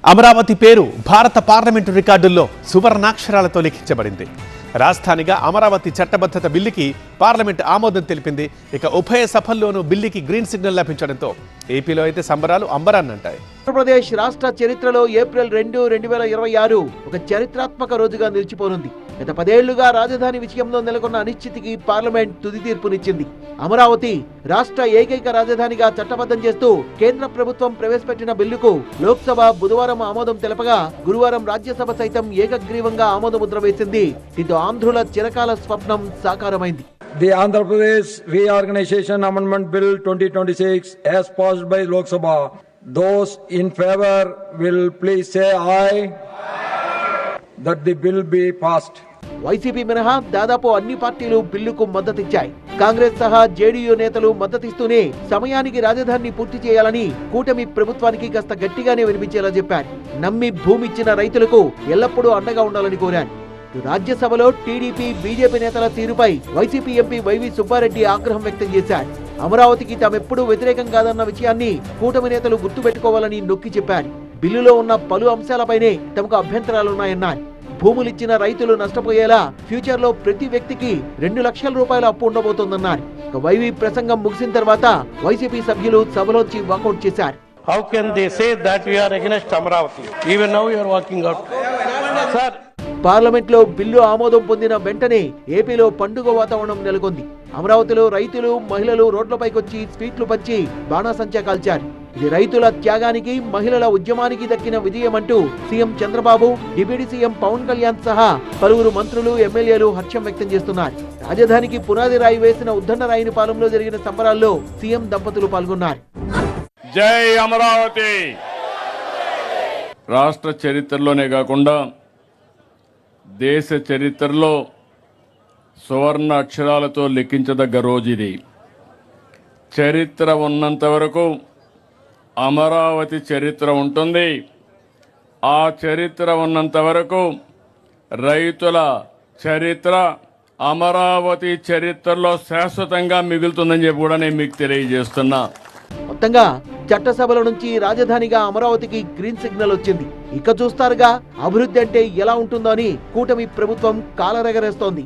అమరావతి పేరు భారత పార్లమెంటు రికార్డుల్లో సువర్ణాక్షరాలతో లిఖించబడింది. రాజధానిగా అమరావతి చట్టబద్ధత బిల్లుకి పార్లమెంటు ఆమోదం తెలిపింది. ఇక ఉభయ సభల్లోనూ బిల్లుకి గ్రీన్ సిగ్నల్ లభించడంతో ఏపీలో అయితే సంబరాలు అంబరాన్నంటాయి. ఆంధ్రప్రదేశ్ రాష్ట్ర చరిత్రలో ఏప్రిల్ 2, 2026 ఒక చరిత్రాత్మక రోజుగా నిలిచిపోనుంది. గత 10 ఏళ్లుగా రాజధాని విషయంలో నెలకొన్న అనిశ్చితికి పార్లమెంట్ తుది తీర్పునిచ్చింది. అమరావతి రాష్ట్ర ఏకైక రాజధానిగా చట్టబద్ధం చేస్తూ కేంద్ర ప్రభుత్వం ప్రవేశపెట్టిన బిల్లుకు లోక్సభ బుధవారం ఆమోదం తెలపగా గురువారం రాజ్యసభ సైతం ఏకగ్రీవంగా ఆమోదముద్ర వేసింది. దీంతో ఆంధ్రుల చిరకాల స్వప్నం సాకారమైంది. The Andhra Pradesh Reorganization Amendment Bill 2026 as passed by Lok Sabha. Those in favor will please say aye. That the bill be passed. YCP మినహా దాదాపు అన్ని పార్టీలు బిల్లుకు మద్దతిచ్చాయి. కాంగ్రెస్ సహా జేడీయూ నేతలు మద్దతిస్తూనే సమయానికి రాజధానిని పూర్తి చేయాలని కూటమి ప్రభుత్వానికి కాస్త గట్టిగానే వినిపించేలా చెప్పారు. నమ్మి భూమిచ్చిన రైతులకు ఎల్లప్పుడూ అండగా ఉండాలని కోరారు. రాజ్యసభలో టీడీపీ, బీజేపీ నేతల తీరుపై వైసీపీ ఎంపీ వైవి సుబ్బారెడ్డి ఆగ్రహం వ్యక్తం చేశారు. అమరావతికి తామెప్పుడూ వ్యతిరేకం కాదన్న విషయాన్ని కూటమి నేతలు గుర్తుపెట్టుకోవాలని నొక్కి చెప్పారు. బిల్లులో ఉన్న పలు అంశాలపైనే తమకు అభ్యంతరాలున్నాయన్నారు. భూములిచ్చిన రైతులు నష్టపోయేలా ఫ్యూచర్ లో ప్రతి వ్యక్తికి 2 లక్షల రూపాయల అప్పు ఉండబోతోందన్నారు. వైవి ప్రసంగం ముగిసిన తర్వాత వైసీపీ సభ్యులు సభలోంచి వాకౌట్ చేశారు. How can they say that we are against Amaravati? Even now you are walking out. Sir. Parliament లో బిల్లు ఆమోదం పొందిన వెంటనే ఏపీలో పండుగ వాతావరణం నెలకొంది. అమరావతిలో రైతులు, మహిళలు రోడ్లపైకొచ్చి స్వీట్లు పంచి బాణాసంచా కాల్చారు. ఇది రైతుల త్యాగానికి, మహిళల ఉద్యమానికి దక్కిన విజయమంటూ CM Chandrababu, deputy CM Pawan Kalyan సహా పలువురు మంత్రులు, ఎమ్మెల్యేలు హర్షం వ్యక్తం చేస్తున్నారు. రాజధానికి పునాది రాయి వేసిన ఉద్దండరాయునిపాలెంలో జరిగిన సంబరాల్లో సీఎం దంపతులు పాల్గొన్నారు. జై అమరావతి. రాష్ట్ర చరిత్రలోనే కాకుండా దేశ చరిత్రలో సువర్ణ అక్షరాలతో లిఖించదగ్గ రోజు ఇది. చరిత్ర ఉన్నంత వరకు అమరావతి చరిత్ర ఉంటుంది. ఆ చరిత్ర ఉన్నంత వరకు రైతుల చరిత్ర అమరావతి చరిత్రలో శాశ్వతంగా మిగులుతుందని చెప్పి కూడా నేను మీకు తెలియజేస్తున్నా. మొత్తంగా చట్టసభల నుంచి రాజధానిగా అమరావతికి గ్రీన్ సిగ్నల్ వచ్చింది. ఇక చూస్తారుగా అభివృద్ధి అంటే ఎలా ఉంటుందో అని కూటమి ప్రభుత్వం కాలరెగరేస్తోంది.